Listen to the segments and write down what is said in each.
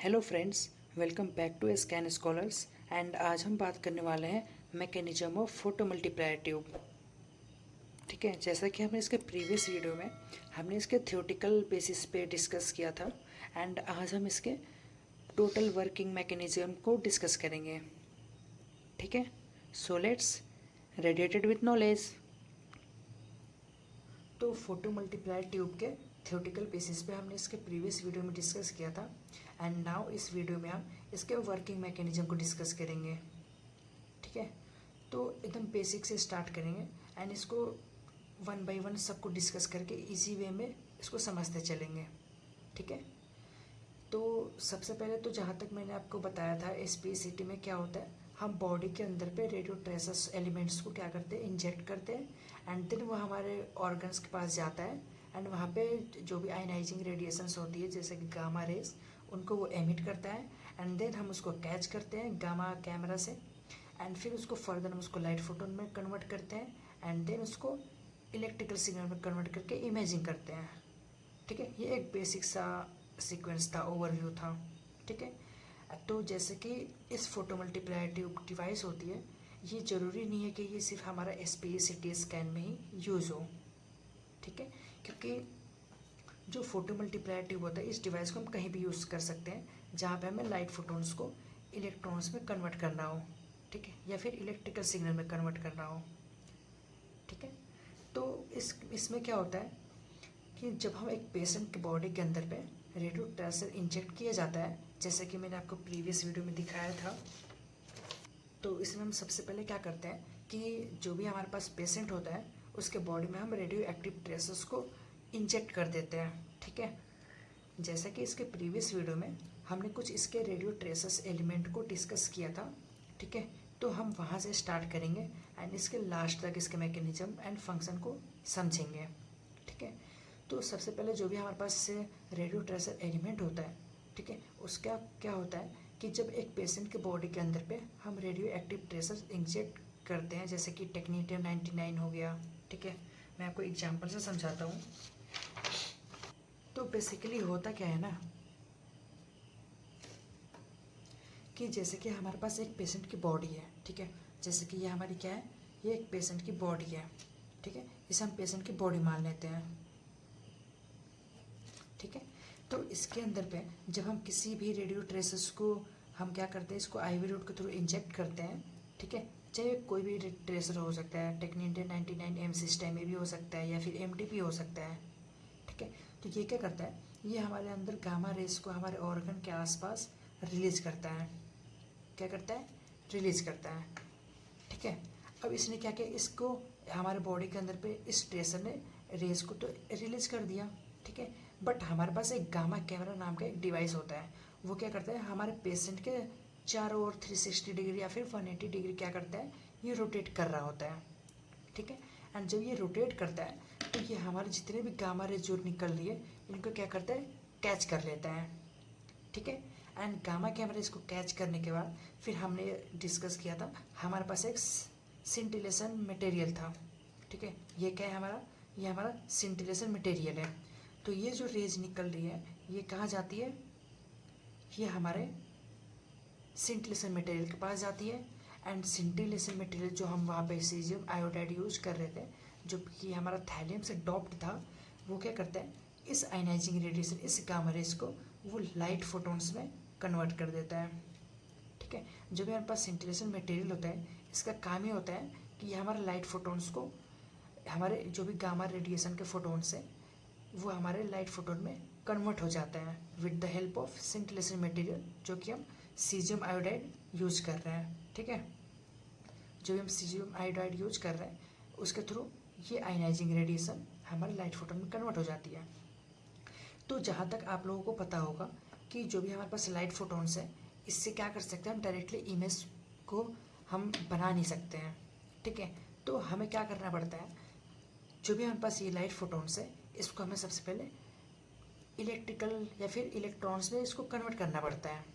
Hello friends, welcome back to Scan Scholars. And आज हम बात करने वाले हैं mechanism of photo multiplier tube. ठीक है, जैसा कि हमने इसके प्रीवियस वीडियो में हमने इसके थ्योरेटिकल बेसिस पे डिस्कस किया था। एंड आज हम इसके टोटल वर्किंग मैकेनिज्म को डिस्कस करेंगे। ठीक है, so let's radiated with knowledge. तो फोटो मल्टीप्लायर ट्यूब के थ्योरेटिकल बेसिस पे हमने इसके प्रीवियस वीडियो में डिस्कस किया था। एंड नाउ इस वीडियो में हम इसके वर्किंग मैकेनिज्म को डिस्कस करेंगे। ठीक है, तो एकदम बेसिक से स्टार्ट करेंगे एंड इसको वन बाय वन सबको डिस्कस करके इजी वे में इसको समझते चलेंगे। ठीक है, तो सबसे पहले तो जहाँ तक मैंने आपको बताया था एसपीसीटी में क्या होता है, हम बॉडी के अंदर पे रेडियो ट्रेसेस एलिमेंट्स को क्या करते हैं, इंजेक्ट करते हैं एंड देन वो हमारे ऑर्गन्स के पास जाता है। एंड वहाँ पे जो भी आयनाइजिंग रेडिएशंस होती है जैसे कि गामा रेज, उनको वो एमिट करता है एंड देन हम उसको कैच करते हैं गामा कैमरा से। एंड फिर उसको फर्दर हम उसको लाइट फोटोन में कन्वर्ट करते हैं एंड देन उसको इलेक्ट्रिकल सिग्नल में कन्वर्ट करके इमेजिंग करते हैं। ठीक है, ये एक बेसिक सा सीक्वेंस था, ओवरव्यू था। ठीक है, तो जैसे कि इस फोटो मल्टीप्लायर ट्यूब डिवाइस होती है, ये ज़रूरी नहीं है कि ये सिर्फ हमारा एसपीसीटी स्कैन में ही यूज़ हो। ठीक है, क्योंकि जो फोटो मल्टीप्लायर ट्यूब होता है इस डिवाइस को हम कहीं भी यूज़ कर सकते हैं जहाँ पे हमें लाइट फोटोन्स को इलेक्ट्रॉन्स में कन्वर्ट करना हो। ठीक है, या फिर इलेक्ट्रिकल सिग्नल में कन्वर्ट करना हो। ठीक है, तो इसमें क्या होता है कि जब हम एक पेशेंट की बॉडी के अंदर पे रेडियो ट्रेसर इंजेक्ट किया जाता है, जैसे कि मैंने आपको प्रीवियस वीडियो में दिखाया था, तो इसमें हम सबसे पहले क्या करते हैं कि जो भी हमारे पास पेशेंट होता है उसके बॉडी में हम रेडियो एक्टिव ट्रेसर्स को इंजेक्ट कर देते हैं। ठीक है, जैसा कि इसके प्रीवियस वीडियो में हमने कुछ इसके रेडियो ट्रेसर्स एलिमेंट को डिस्कस किया था। ठीक है, तो हम वहाँ से स्टार्ट करेंगे एंड इसके लास्ट तक इसके मैकेनिज्म एंड फंक्शन को समझेंगे। ठीक है, तो सबसे पहले जो भी हमारे पास से रेडियो ट्रेसर एलिमेंट होता है, ठीक है, उसका क्या होता है कि जब एक पेशेंट के बॉडी के अंदर पे हम रेडियो एक्टिव ट्रेसर इंजेक्ट करते हैं, जैसे कि टेक्नीटियम 99 हो गया। ठीक है, मैं आपको एग्जांपल से समझाता हूँ। तो बेसिकली होता क्या है ना कि जैसे कि हमारे पास एक पेशेंट की बॉडी है। ठीक है, जैसे कि ये हमारी क्या है, ये एक पेशेंट की बॉडी है। ठीक है, इसे हम पेशेंट की बॉडी मान लेते हैं। ठीक है, तो इसके अंदर पे जब हम किसी भी रेडियो ट्रेसेस को हम क्या करते हैं, इसको आईवी रूट के थ्रू इंजेक्ट करते हैं। ठीक है, चाहे कोई भी ट्रेसर हो सकता है, टेक्नीटियम 99 एम सिस्टम में भी हो सकता है या फिर एम भी हो सकता है। ठीक है, तो ये क्या करता है, ये हमारे अंदर गामा रेस को हमारे ऑर्गन के आसपास रिलीज करता है। क्या करता है, रिलीज करता है। ठीक है, अब इसने क्या किया, इसको हमारे बॉडी के अंदर पे इस ट्रेसर ने रेस को तो रिलीज कर दिया। ठीक है, बट हमारे पास एक गामा कैमरा नाम का एक डिवाइस होता है, वो क्या करता है, हमारे पेशेंट के चारों ओर 360 डिग्री या फिर 180 डिग्री क्या करता है, ये रोटेट कर रहा होता है। ठीक है, एंड जब ये रोटेट करता है तो ये हमारे जितने भी गामा रेज जो निकल रही है इनको क्या करता है, कैच कर लेता है। ठीक है, एंड गामा कैमरा इसको कैच करने के बाद फिर हमने डिस्कस किया था, हमारे पास एक सिंटिलेशन मटेरियल था। ठीक है, ये क्या है हमारा, ये हमारा सिंटिलेशन मटेरियल है। तो ये जो रेज निकल रही है ये कहाँ जाती है, ये हमारे सिंटिलेशन मटेरियल के पास जाती है। एंड सिंटिलेशन मटेरियल जो हम वहाँ पे सीजियम आयोडाइड यूज कर रहे थे, जो कि हमारा थैलियम से डॉप्ड था, वो क्या करता है, इस आयनाइजिंग रेडिएशन, इस गामा रेज को वो लाइट फोटोन्स में कन्वर्ट कर देता है। ठीक है, जो भी हमारे पास सिंटिलेशन मटेरियल होता है इसका काम ये होता है कि ये हमारे लाइट फोटोन्स को, हमारे जो भी गामा रेडिएशन के फोटोन्स है वो हमारे लाइट फोटोन में कन्वर्ट हो जाता है with the help of scintillation material, जो कि हम सीजियम आयोडाइड यूज कर रहे हैं। ठीक है, जो भी हम सीजियम आयोडाइड यूज कर रहे हैं उसके थ्रू ये आयनाइजिंग रेडिएशन हमारे लाइट फोटोन में कन्वर्ट हो जाती है। तो जहाँ तक आप लोगों को पता होगा कि जो भी हमारे पास लाइट फोटोन्स है इससे क्या कर सकते हैं, हम डायरेक्टली इमेज को हम बना नहीं सकते हैं। ठीक है, तो हमें क्या करना पड़ता है, जो भी हमारे पास ये लाइट फोटोन्स है इसको हमें सबसे पहले इलेक्ट्रिकल या फिर इलेक्ट्रॉन्स में इसको कन्वर्ट करना पड़ता है।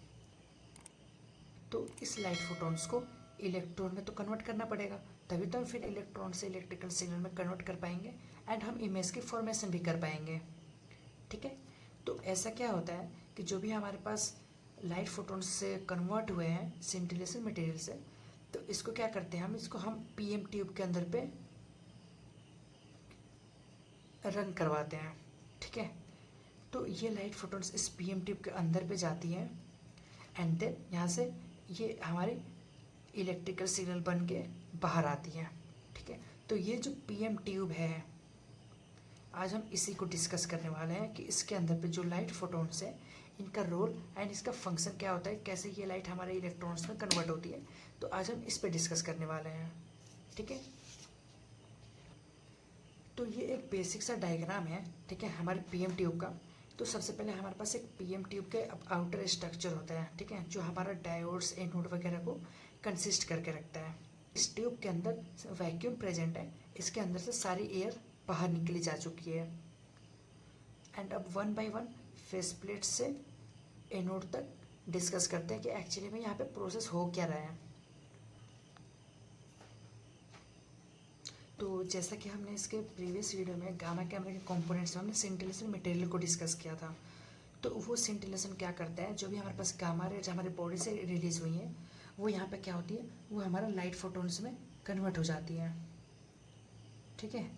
तो इस लाइट फोटोन्स को इलेक्ट्रॉन में तो कन्वर्ट करना पड़ेगा, तभी तो हम फिर इलेक्ट्रॉन से इलेक्ट्रिकल सिग्नल में कन्वर्ट कर पाएंगे एंड हम इमेज की फॉर्मेशन भी कर पाएंगे। ठीक है, तो ऐसा क्या होता है कि जो भी हमारे पास लाइट फोटोन्स से कन्वर्ट हुए हैं सिंटिलेशन मटेरियल से, तो इसको क्या करते हैं हम पीएम ट्यूब के अंदर पे रन करवाते हैं, ठीक है। तो ये लाइट फोटोन्स इस पीएम ट्यूब के अंदर पे जाती हैं एंड देन यहाँ से ये हमारे इलेक्ट्रिकल सिग्नल बन के बाहर आती हैं, ठीक है। तो ये जो पीएम ट्यूब है, आज हम इसी को डिस्कस करने वाले हैं कि इसके अंदर पे जो लाइट फोटोन्स है इनका रोल एंड इसका फंक्शन क्या होता है, कैसे ये लाइट हमारे इलेक्ट्रॉन्स में कन्वर्ट होती है। तो आज हम इस पे डिस्कस करने वाले हैं, ठीक है। तो ये एक बेसिक सा डायग्राम है, ठीक है, हमारे पीएम ट्यूब का। तो सबसे पहले हमारे पास एक पीएम ट्यूब के आउटर स्ट्रक्चर होता है, ठीक है, जो हमारा डायोड्स एनोड वगैरह को कंसिस्ट करके रखता है। इस ट्यूब के अंदर वैक्यूम प्रेजेंट है, इसके अंदर से सारी एयर बाहर निकली जा चुकी है। एंड अब one by one face plate से एनोड तक डिस्कस करते हैं कि एक्चुअली में यहाँ पे प्रोसेस हो क्या रहा है। तो जैसा कि हमने इसके प्रीवियस वीडियो में गामा कैमरा के कंपोनेंट्स में हमने सिंटिलेशन मटेरियल को डिस्कस किया था। तो वो सिंटिलेशन क्या करता है, जो भी हमारे पास गामा रेज हमारे बॉडी से रिलीज हुई है वो यहाँ पे क्या होती है, वो हमारा लाइट फोटोन्स में कन्वर्ट हो जाती है, ठीक है।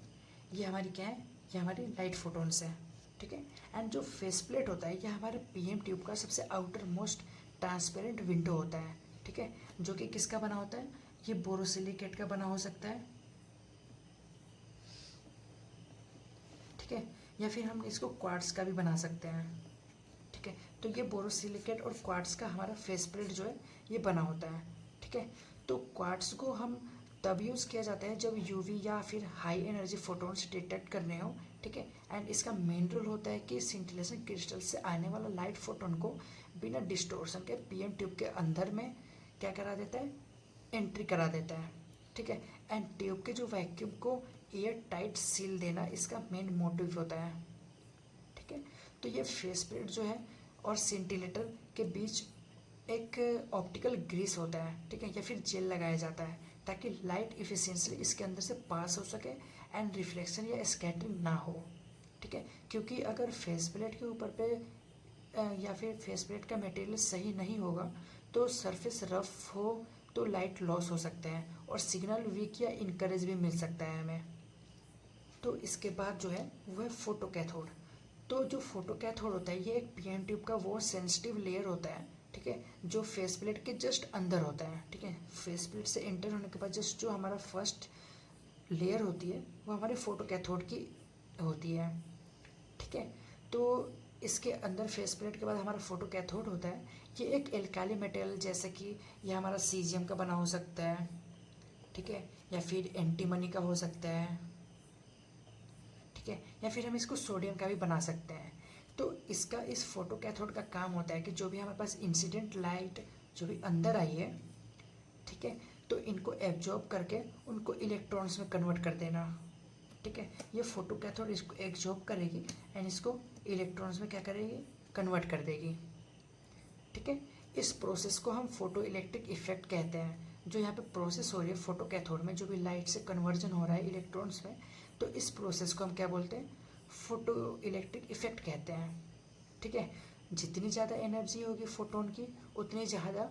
ये हमारी क्या है, ये हमारी लाइट फोटोन्स है, ठीक है। एंड जो फेस प्लेट होता है ये हमारे पीएम ट्यूब का सबसे आउटर मोस्ट ट्रांसपेरेंट विंडो होता है, ठीक है, जो कि किसका बना होता है, ये बोरोसिलिकेट का बना हो सकता है, ठीक है, या फिर हम इसको क्वार्ट्स का भी बना सकते हैं, ठीक है। तो ये बोरोसिलिकेट और क्वार्ट्स का हमारा फेस प्लेट जो है ये बना होता है, ठीक है। तो क्वार्ट्स को हम तब यूज़ किया जाता है जब यूवी या फिर हाई एनर्जी फोटोन्स डिटेक्ट करने हो, ठीक है। एंड इसका मेन रोल होता है कि सिंटिलेशन क्रिस्टल से आने वाला लाइट फोटोन को बिना डिस्टोर्शन के पीएम ट्यूब के अंदर में क्या करा देता है, एंट्री करा देता है, ठीक है। एंड ट्यूब के जो वैक्यूम को एयर टाइट सील देना इसका मेन मोटिव होता है, ठीक है। तो ये फेस प्लेट जो है और सिंटिलेटर के बीच एक ऑप्टिकल ग्रीस होता है, ठीक है, या फिर जेल लगाया जाता है ताकि लाइट इफिशिएंटली इसके अंदर से पास हो सके एंड रिफ्लेक्शन या स्कैटरिंग ना हो, ठीक है। क्योंकि अगर फेस प्लेट के ऊपर पे या फिर फेस प्लेट का मटेरियल सही नहीं होगा तो सरफेस रफ हो तो लाइट लॉस हो सकता है और सिग्नल वीक या इनकरेज भी मिल सकता है हमें। तो इसके बाद जो है वो है फोटो कैथोड। तो जो फोटो कैथोड होता है ये एक पीएन ट्यूब का वो सेंसिटिव लेयर होता है, ठीक है, जो फेस प्लेट के जस्ट अंदर होता है, ठीक है। फेस प्लेट से एंटर होने के बाद जस्ट जो हमारा फर्स्ट लेयर होती है वो हमारे फोटो कैथोड की होती है, ठीक है। तो इसके अंदर फेस प्लेट के बाद हमारा फोटो कैथोड होता है। ये एक एल्काली मेटेरियल जैसे कि ये हमारा सीजियम का बना हो सकता है, ठीक है, या फिर एंटीमनी का हो सकता है, ठीक है, या फिर हम इसको सोडियम का भी बना सकते हैं। तो इसका इस फोटो कैथोड का काम होता है कि जो भी हमारे पास इंसिडेंट लाइट जो भी अंदर आई है, ठीक है, तो इनको एब्जॉर्ब करके उनको इलेक्ट्रॉन्स में कन्वर्ट कर देना, ठीक है। ये फोटो कैथोड इसको एब्जॉर्ब करेगी एंड इसको इलेक्ट्रॉन्स में क्या करेगी, कन्वर्ट कर देगी, ठीक है। इस प्रोसेस को हम फोटो इलेक्ट्रिक इफेक्ट कहते हैं। जो यहाँ पे प्रोसेस हो रही है फोटो कैथोड में, जो भी लाइट से कन्वर्जन हो रहा है इलेक्ट्रॉन्स में, तो इस प्रोसेस को हम क्या बोलते हैं, फोटो इलेक्ट्रिक इफेक्ट कहते हैं, ठीक है। जितनी ज़्यादा एनर्जी होगी फोटोन की उतनी ज़्यादा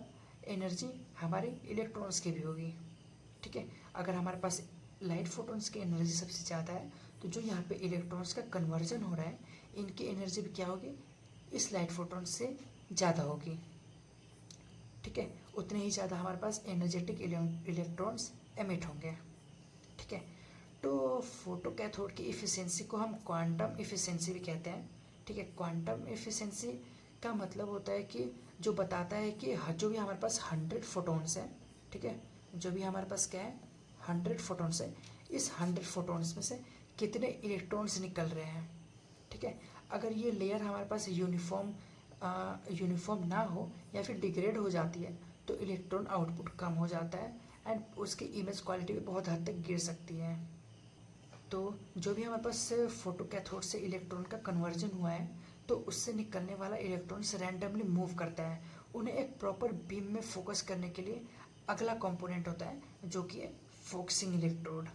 एनर्जी हमारे इलेक्ट्रॉन्स की भी होगी, ठीक है। अगर हमारे पास लाइट फोटोन्स की एनर्जी सबसे ज़्यादा है तो जो यहाँ पे इलेक्ट्रॉन्स का कन्वर्जन हो रहा है इनकी एनर्जी भी क्या होगी, इस लाइट फोटोन्स से ज़्यादा होगी, ठीक है। उतने ही ज़्यादा हमारे पास एनर्जेटिक इलेक्ट्रॉन्स एमिट होंगे, ठीक है। तो फोटो कैथोड की इफ़िशियंसी को हम क्वांटम इफ़िशियंसी भी कहते हैं, ठीक है। क्वांटम इफ़िशियंसी का मतलब होता है कि जो बताता है कि जो भी हमारे पास 100 फोटोन्स हैं, ठीक है, जो भी हमारे पास क्या है 100 फोटोन्स है, इस 100 फोटोन्स में से कितने इलेक्ट्रॉन्स निकल रहे हैं, ठीक है। अगर ये लेयर हमारे पास यूनिफॉर्म ना हो या फिर डिग्रेड हो जाती है तो इलेक्ट्रॉन आउटपुट कम हो जाता है एंड उसकी इमेज क्वालिटी भी बहुत हद तक गिर सकती है। तो जो भी हमारे पास फोटो कैथोड से इलेक्ट्रॉन का कन्वर्जन हुआ है तो उससे निकलने वाला इलेक्ट्रॉन्स रैंडमली मूव करता है, उन्हें एक प्रॉपर बीम में फोकस करने के लिए अगला कंपोनेंट होता है जो कि है फोकसिंग इलेक्ट्रोड,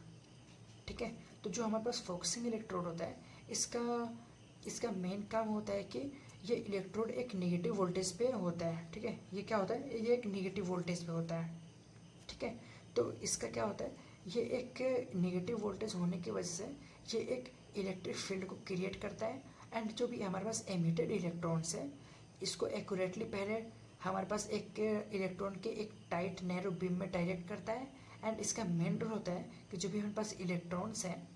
ठीक है। तो जो हमारे पास फोकसिंग इलेक्ट्रोड होता है इसका मेन काम होता है कि ये इलेक्ट्रोड एक नेगेटिव वोल्टेज पे होता है, ठीक है। ये क्या होता है, ये एक नेगेटिव वोल्टेज पे होता है, ठीक है। तो इसका क्या होता है, ये एक नेगेटिव वोल्टेज होने की वजह से ये एक इलेक्ट्रिक फील्ड को क्रिएट करता है। एंड जो भी हमारे पास एमिटेड इलेक्ट्रॉन्स है, इसको एक्यूरेटली पहले हमारे पास एक इलेक्ट्रॉन के एक टाइट नैरो बीम में डायरेक्ट करता है। एंड इसका मेन रोल होता है कि जो भी हमारे पास इलेक्ट्रॉन्स हैं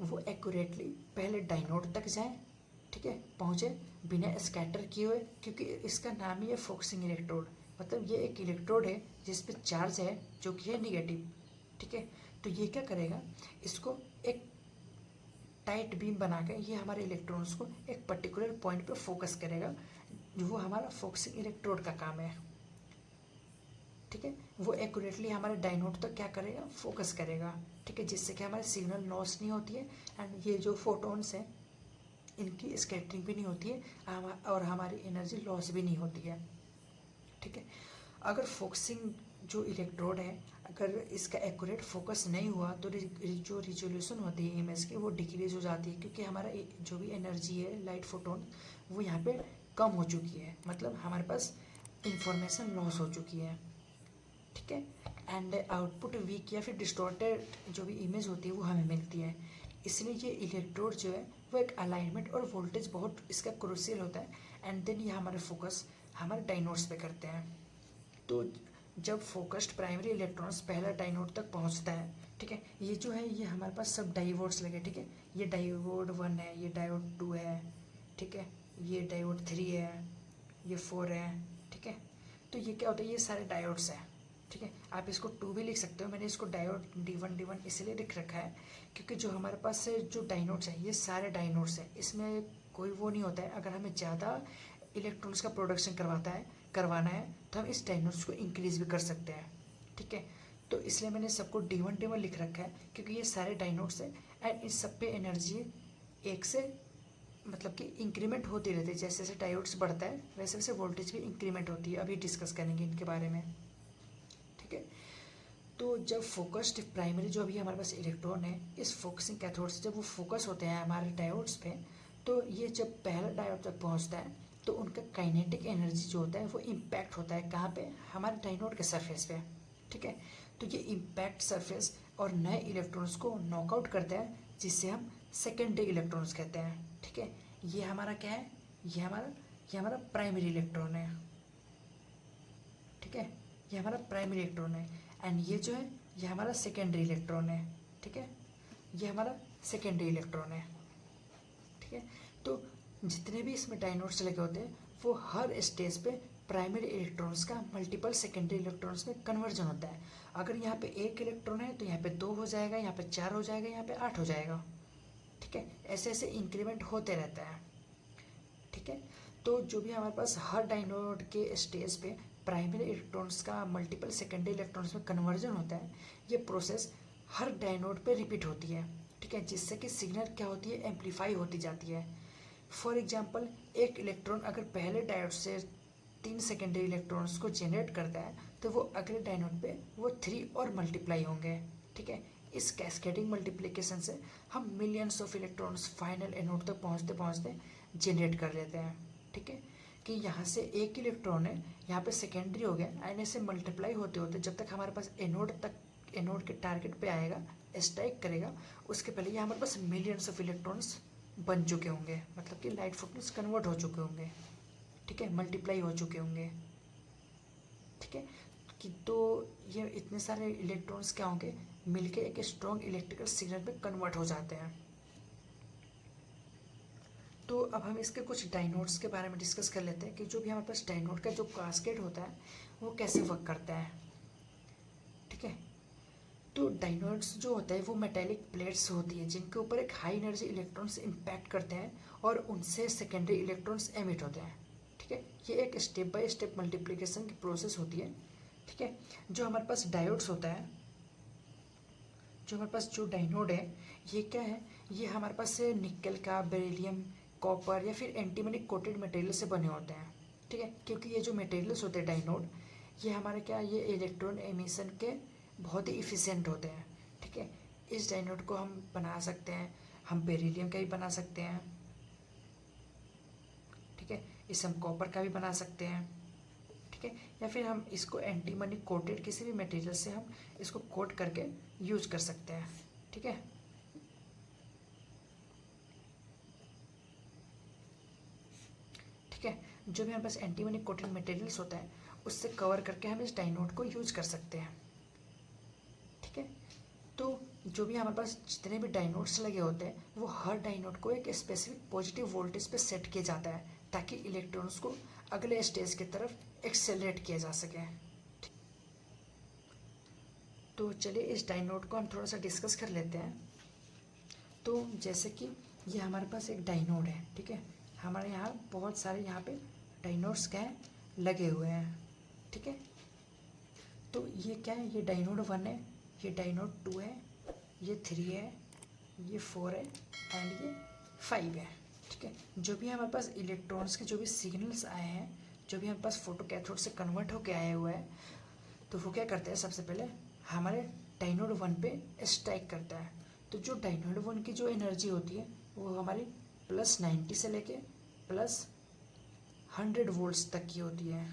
वो एक्यूरेटली पहले डाइनोड तक जाएं, ठीक है, पहुँचे बिना स्कैटर किए हुए, क्योंकि इसका नाम ही है फोकसिंग इलेक्ट्रोड। मतलब ये एक इलेक्ट्रोड है जिस पे चार्ज है जो कि है निगेटिव, ठीक है। तो ये क्या करेगा, इसको एक टाइट बीम बना के ये हमारे इलेक्ट्रॉन्स को एक पर्टिकुलर पॉइंट पे फोकस करेगा, जो वो हमारा फोकसिंग इलेक्ट्रोड का काम है, ठीक है। वो एक्यूरेटली हमारे डाइनोड तक क्या करेगा, फोकस करेगा, ठीक है, जिससे कि हमारे सिग्नल लॉस नहीं होती है। एंड ये जो फोटोन्स हैं इनकी स्कैटरिंग भी नहीं होती है और हमारी एनर्जी लॉस भी नहीं होती है, ठीक है। अगर फोकसिंग जो इलेक्ट्रोड है, अगर इसका एक्यूरेट फोकस नहीं हुआ तो जो रिजोल्यूशन होती है इमेज की वो डिक्रीज हो जाती है, क्योंकि हमारा जो भी एनर्जी है लाइट फोटोन वो यहाँ पे कम हो चुकी है, मतलब हमारे पास इंफॉर्मेशन लॉस हो चुकी है, ठीक है। एंड आउटपुट वीक या फिर डिस्टॉर्टेड जो भी इमेज होती है वो हमें मिलती है। इसलिए ये इलेक्ट्रोड जो है वो एक अलाइनमेंट और वोल्टेज बहुत इसका क्रूशियल होता है। एंड देन ये हमारे फोकस हमारे डाइनोड्स पे करते हैं। तो जब फोकस्ड प्राइमरी इलेक्ट्रॉन्स पहला डाइनोड तक पहुंचता है, ठीक है, ये जो है ये हमारे पास सब डायोड्स लगे, ठीक है। ये डायोड 1 है, ये डायोड 2 है, ठीक है, ये डायोड 3 है, ये 4 है, ठीक है। तो ये क्या होता है, ये सारे डायोड्स हैं, ठीक है। आप इसको 2 भी लिख सकते हो, मैंने इसको डायोड D1 इसलिए लिख रखा है क्योंकि जो हमारे पास से जो डाइनोड्स हैं ये सारे डाइनोड्स हैं, इसमें कोई वो नहीं होता है। अगर हमें ज़्यादा इलेक्ट्रॉन्स का प्रोडक्शन करवाना है तो हम इस डाइनोड्स को इंक्रीज भी कर सकते हैं, ठीक है। तो इसलिए मैंने सबको D1 लिख रखा है क्योंकि ये सारे डाइनोड्स हैं। एंड इस सब पे एनर्जी एक से मतलब कि इंक्रीमेंट होती रहती है, जैसे जैसे डायोड्स बढ़ता है वैसे वैसे वोल्टेज भी इंक्रीमेंट होती है। अभी डिस्कस करेंगे इनके बारे में, ठीक है। तो जब फोकस्ड प्राइमरी जो अभी हमारे पास इलेक्ट्रॉन है, इस फोकसिंग कैथोड से जब वो फोकस होते हैं हमारे डायोड्स पे, तो ये जब पहला डायोड तक पहुंचता है तो उनका काइनेटिक एनर्जी जो होता है वो इम्पैक्ट होता है कहाँ पे, हमारे डायोड के सरफेस पे, ठीक है। तो ये इम्पैक्ट सरफेस और नए इलेक्ट्रॉन्स को नॉकआउट करता है, जिससे हम सेकेंडरी इलेक्ट्रॉन्स कहते हैं, ठीक है। ये हमारा क्या है, ये हमारा प्राइमरी इलेक्ट्रॉन है, ठीक है, ये हमारा प्राइमरी इलेक्ट्रॉन है। एंड ये जो है ये हमारा सेकेंडरी इलेक्ट्रॉन है, ठीक है, ये हमारा सेकेंडरी इलेक्ट्रॉन है, ठीक है। तो जितने भी इसमें डाइनोड्स लगे होते हैं वो हर स्टेज पे प्राइमरी इलेक्ट्रॉन्स का मल्टीपल सेकेंडरी इलेक्ट्रॉन्स में कन्वर्जन होता है। अगर यहाँ पे 1 इलेक्ट्रॉन है तो यहाँ पे 2 हो जाएगा, यहाँ पे 4 हो जाएगा, यहाँ पे 8 हो जाएगा, ठीक है। ऐसे ऐसे इंक्रीमेंट होते रहता है, ठीक है। तो जो भी हमारे पास हर डाइनोड के स्टेज पे प्राइमरी इलेक्ट्रॉन्स का मल्टीपल सेकेंडरी इलेक्ट्रॉन्स में कन्वर्जन होता है, ये प्रोसेस हर डाइनोड पे रिपीट होती है, ठीक है, जिससे कि सिग्नल क्या होती है, एम्पलीफाई होती जाती है। फॉर एग्जांपल एक इलेक्ट्रॉन अगर पहले डायोड से 3 सेकेंडरी इलेक्ट्रॉन्स को जनरेट करता है तो वो अगले डायोड पे वो 3 और मल्टीप्लाई होंगे, ठीक है। इस कैस्केडिंग मल्टीप्लिकेशन से हम millions of electrons final anode तक पहुँचते पहुँचते जनरेट कर लेते हैं, ठीक है। कि यहाँ से 1 इलेक्ट्रॉन है, यहाँ पे सेकेंडरी हो गया, एंड ऐसे मल्टीप्लाई होते होते जब तक हमारे पास एनोड के टारगेट पे आएगा, स्ट्राइक करेगा, उसके पहले ये हमारे पास मिलियंस ऑफ इलेक्ट्रॉन्स बन चुके होंगे, मतलब कि लाइट फोटॉन्स कन्वर्ट हो चुके होंगे, ठीक है, मल्टीप्लाई हो चुके होंगे, ठीक है। कि तो ये इतने सारे इलेक्ट्रॉन्स क्या होंगे, मिलके एक स्ट्रॉन्ग इलेक्ट्रिकल सिग्नल में कन्वर्ट हो जाते हैं। तो अब हम इसके कुछ डाइनोड्स के बारे में डिस्कस कर लेते हैं कि जो भी हमारे पास डाइनोड का जो कास्केड होता है वो कैसे वर्क करता है, ठीक है। तो डाइनोड्स जो होता है वो मेटेलिक प्लेट्स होती है जिनके ऊपर एक हाई एनर्जी इलेक्ट्रॉन्स इम्पैक्ट करते हैं और उनसे सेकेंडरी इलेक्ट्रॉन्स एमिट होते हैं, ठीक है। ये एक स्टेप बाय स्टेप मल्टीप्लिकेशन की प्रोसेस होती है, ठीक है। जो हमारे पास डायोड्स होता है, जो हमारे पास जो डाइनोड है ये क्या है, ये हमारे पास से निकल का, बेरिलियम, कॉपर या फिर एंटीमनी कोटेड मटेरियल से बने होते हैं, ठीक है। क्योंकि ये जो मटेरियल्स होते हैं डाइनोड, ये हमारे क्या, ये इलेक्ट्रॉन एमिशन के बहुत ही इफ़िशिएंट होते हैं, ठीक है। इस डाइनोड को हम बना सकते हैं, हम बेरिलियम का ही बना सकते हैं, ठीक है, इसे हम कॉपर का भी बना सकते हैं, ठीक है, या फिर हम इसको एंटीमनी कोटेड किसी भी मटेरियल से हम इसको कोट करके यूज कर सकते हैं, ठीक है। ठीक है, जो भी हमारे पास एंटीमनी कोटेड मटेरियल्स होता है उससे कवर करके हम इस डाइनोड को यूज कर सकते हैं, ठीक है। तो जो भी हमारे पास जितने भी डाइनोड्स लगे होते हैं वो हर डाइनोड को एक स्पेसिफिक पॉजिटिव वोल्टेज पे सेट किया जाता है ताकि इलेक्ट्रॉन्स को अगले स्टेज की तरफ एक्सेलरेट किया जा सके। तो चलिए इस डाइनोड को हम थोड़ा सा डिस्कस कर लेते हैं। तो जैसे कि ये हमारे पास एक डाइनोड है, ठीक है, हमारे यहाँ बहुत सारे यहाँ पे डाइनोड्स क्या है लगे हुए हैं, ठीक है। तो ये क्या है, ये डाइनोड 1 है, ये डाइनोड 2 है, ये 3 है, ये 4 है एंड ये 5 है, ठीक है। जो भी हमारे पास इलेक्ट्रॉन्स के जो भी सिग्नल्स आए हैं, जो भी हमारे पास फोटो कैथोड से कन्वर्ट होके आए हुए हैं, तो वो क्या करते हैं, सबसे पहले हमारे डाइनोड 1 पे स्ट्राइक करता है। तो जो डाइनोड 1 की जो एनर्जी होती है वो हमारी +90 से लेके +100 वोल्ट्स तक की होती है,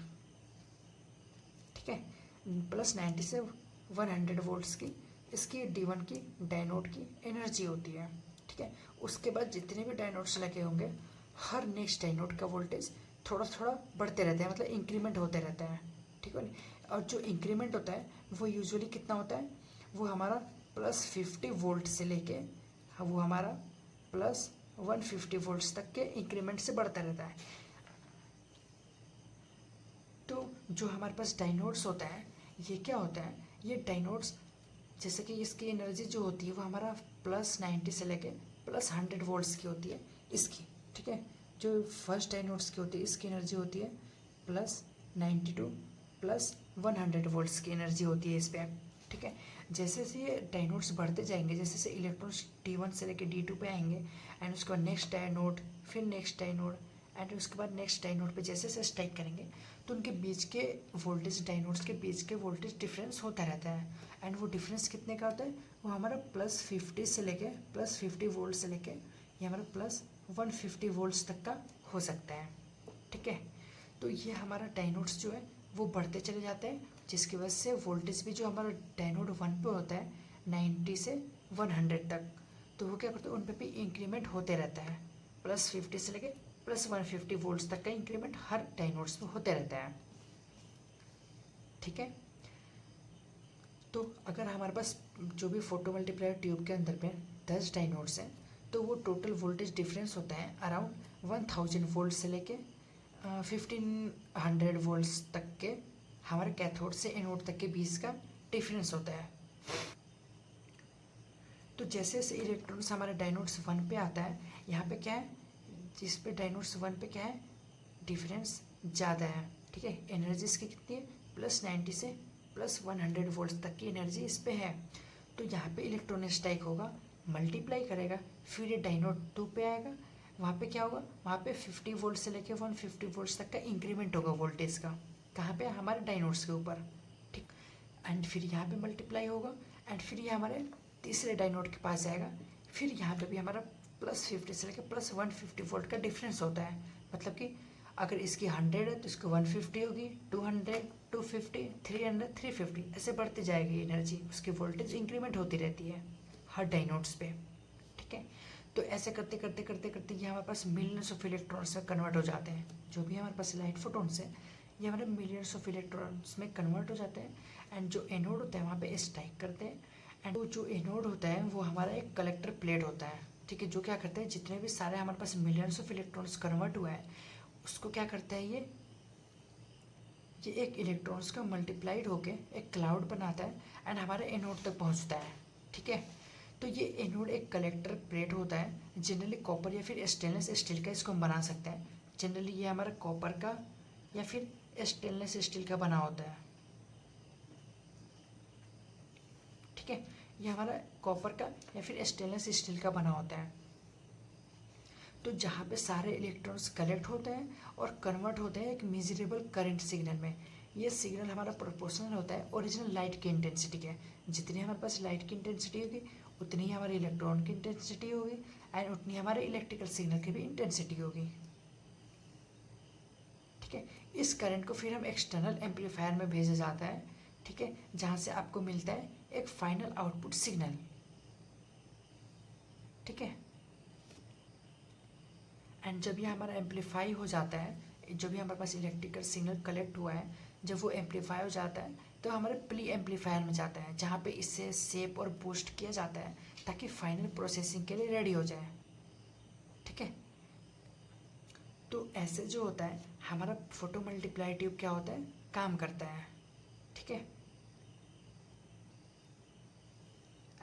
ठीक है। +90 से 100 वोल्ट्स की इसकी D1 की डाइनोड की एनर्जी होती है, ठीक है। उसके बाद जितने भी डाइनोड्स लगे होंगे हर नेक्स्ट डाइनोड का वोल्टेज थोड़ा थोड़ा बढ़ते रहते हैं, मतलब इंक्रीमेंट होते रहता है, ठीक है। और जो इंक्रीमेंट होता है वो यूजुअली कितना होता है, वो हमारा +50 वोल्ट से लेके वो हमारा +150 वोल्ट्स तक के इंक्रीमेंट से बढ़ता रहता है। तो जो हमारे पास डाइनोड्स होता है ये क्या होता है, ये डाइनोड्स जैसे कि इसकी एनर्जी जो होती है वो हमारा +90 से लेके +100 वोल्ट्स की होती है इसकी, ठीक है। जो फर्स्ट डाइनोड्स की होती है इसकी एनर्जी होती है +90 टू +100 वोल्ट्स की एनर्जी होती है इस पर, ठीक है। जैसे जैसे ये डाइनोड्स बढ़ते जाएंगे, जैसे जैसे इलेक्ट्रॉन्स D1 से लेके D2 पे आएंगे एंड उसके बाद नेक्स्ट डाइनोड, फिर नेक्स्ट डाइनोड एंड उसके बाद नेक्स्ट डाइनोड पे जैसे जैसे स्ट्राइक करेंगे तो उनके बीच के वोल्टेज, डाइनोड्स के बीच के वोल्टेज डिफरेंस होता रहता है। एंड वो डिफरेंस कितने का होता है, वो हमारा +50 से लेके +50 वोल्ट से लेके ये हमारा +150 वोल्ट्स तक का हो सकता है, ठीक है। तो ये हमारा डाइनोड्स जो है वो बढ़ते चले जाते हैं, जिसकी वजह से वोल्टेज भी जो हमारा डाइनोड 1 पे होता है 90 से 100 तक, तो वो क्या करते हैं उन पे भी इंक्रीमेंट होते रहता है, +50 से लेके +150 वोल्ट्स तक का इंक्रीमेंट हर डाइनोड्स में होते रहता है, ठीक है। तो अगर हमारे पास जो भी फोटो मल्टीप्लायर ट्यूब के अंदर पे 10 डाइनोड्स हैं तो वो टोटल वोल्टेज डिफरेंस होता है अराउंड 1000 वोल्ट से लेके 1500 वोल्ट्स तक के हमारे कैथोड से एनोड तक के बीच का डिफरेंस होता है। तो जैसे जैसे इलेक्ट्रॉन्स हमारे डाइनोड्स 1 पे आता है, यहाँ पे क्या है, जिस पे डाइनोड्स 1 पे क्या है डिफरेंस ज़्यादा है, ठीक है। एनर्जी इसकी कितनी है, +90 से +100 वोल्ट्स तक की एनर्जी इस पे है। तो यहाँ पे इलेक्ट्रॉन स्ट्राइक होगा, मल्टीप्लाई करेगा, फिर ये डाइनोड 2 पे आएगा, वहाँ पे क्या होगा, वहाँ पे 50 वोल्ट से लेके 150 वोल्ट्स तक का इंक्रीमेंट होगा वोल्टेज का, कहाँ पे, हमारे डाइनोड्स के ऊपर, ठीक। एंड फिर यहाँ पे मल्टीप्लाई होगा एंड फिर ये हमारे तीसरे डाइनोड के पास जाएगा, फिर यहाँ पे भी हमारा +50 से लेकर +150 वोल्ट का डिफरेंस होता है। मतलब कि अगर इसकी 100 है तो इसकी 150 होगी, 200, 250, 300, 350, ऐसे बढ़ती जाएगी एनर्जी, उसकी वोल्टेज इंक्रीमेंट होती रहती है हर डाइनोड्स पे, ठीक है। तो ऐसे करते करते करते करते ये हमारे पास मिलियंस ऑफ इलेक्ट्रॉन्स में कन्वर्ट हो जाते हैं। जो भी हमारे पास लाइट फोटोन्स है ये हमारे मिलियंस ऑफ इलेक्ट्रॉन्स में कन्वर्ट हो जाते हैं एंड जो एनोड होता है वहाँ पे स्ट्राइक करते हैं एंड वो जो एनोड होता है वो हमारा एक कलेक्टर प्लेट होता है, ठीक है, जो क्या करते हैं जितने भी सारे हमारे पास मिलियंस ऑफ इलेक्ट्रॉन्स कन्वर्ट हुआ है उसको क्या करता है ये एक इलेक्ट्रॉन्स का मल्टीप्लाइड होके एक क्लाउड बनाता है एंड हमारे एनोड तक पहुंचता है, ठीक है। तो ये एनोड एक कलेक्टर प्लेट होता है, जनरली कॉपर या फिर स्टेनलेस स्टील का इसको हम बना सकते हैं। जनरली ये हमारा कॉपर का या फिर स्टेनलेस स्टील का बना होता है, ठीक है। ये हमारा कॉपर का या फिर स्टेनलेस स्टील का बना होता है। तो जहाँ पे सारे इलेक्ट्रॉन्स कलेक्ट होते हैं और कन्वर्ट होते हैं एक मेजरेबल करंट सिग्नल में। ये सिग्नल हमारा प्रोपोर्शनल होता है ओरिजिनल लाइट की इंटेंसिटी के। जितनी हमारे पास लाइट की इंटेंसिटी होगी उतनी ही हमारे इलेक्ट्रॉन की इंटेंसिटी होगी एंड उतनी हमारे इलेक्ट्रिकल सिग्नल की भी इंटेंसिटी होगी। ठीक है। इस करंट को फिर हम एक्सटर्नल एम्पलीफायर में भेजा जाता है, ठीक है, जहाँ से आपको मिलता है एक फाइनल आउटपुट सिग्नल, ठीक है। एंड जब ये हमारा एम्पलीफाई हो जाता है, जो भी हमारे पास इलेक्ट्रिकल सिग्नल कलेक्ट हुआ है, जब वो एम्पलीफाई हो जाता है तो हमारे प्री एम्पलीफायर में जाता है, जहाँ पे इससे शेप और बूस्ट किया जाता है ताकि फाइनल प्रोसेसिंग के लिए रेडी हो जाए, ठीक है। तो ऐसे जो होता है हमारा फोटो मल्टीप्लाई ट्यूब क्या होता है, काम करता है, ठीक है।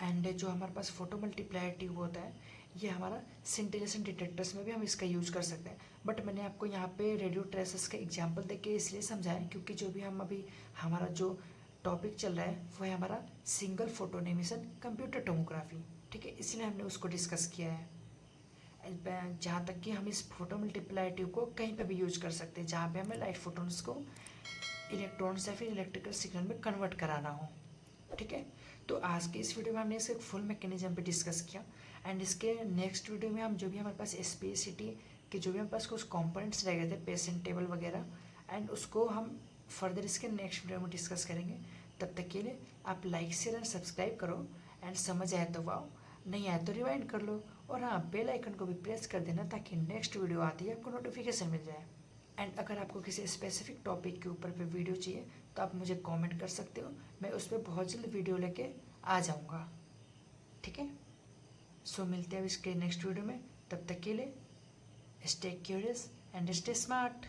एंड जो हमारे पास फोटो मल्टीप्लायर ट्यूब होता है, ये हमारा सिंटिलेशन डिटेक्टर्स में भी हम इसका यूज़ कर सकते हैं। बट मैंने आपको यहाँ पे रेडियो ट्रेसेस का एग्जांपल देके इसलिए समझाया क्योंकि जो भी हम अभी हमारा जो टॉपिक चल रहा है वो है हमारा single photon emission computer tomography, ठीक है, इसलिए हमने उसको डिस्कस किया है। जहाँ तक कि हम इस फोटो मल्टीप्लायर ट्यूब को कहीं पर भी यूज कर सकते हैं जहाँ पे हमें लाइट फोटोन्स को इलेक्ट्रॉन्स या फिर इलेक्ट्रिकल सिग्नल में कन्वर्ट कराना हो, ठीक है। तो आज के इस वीडियो में हमने इसके फुल मैकेनिज्म पे डिस्कस किया। एंड इसके नेक्स्ट वीडियो में हम जो भी हमारे पास SPACT के जो भी हमारे पास कुछ कंपोनेंट्स रह गए थे, पेशेंट टेबल वगैरह, एंड उसको हम फर्दर इसके नेक्स्ट वीडियो में डिस्कस करेंगे। तब तक के लिए आप लाइक शेयर एंड सब्सक्राइब करो। एंड समझ आए तो वाओ, नहीं आए तो रिवाइंड कर लो। और हाँ, बेल आइकन को भी प्रेस कर देना ताकि नेक्स्ट वीडियो आती है आपको नोटिफिकेशन मिल जाए। एंड अगर आपको किसी स्पेसिफिक टॉपिक के ऊपर पे वीडियो चाहिए तो आप मुझे कमेंट कर सकते हो, मैं उस पर बहुत जल्द वीडियो लेके आ जाऊँगा, ठीक है। सो मिलते हैं अब इसके नेक्स्ट वीडियो में, तब तक के लिए stay curious and stay smart.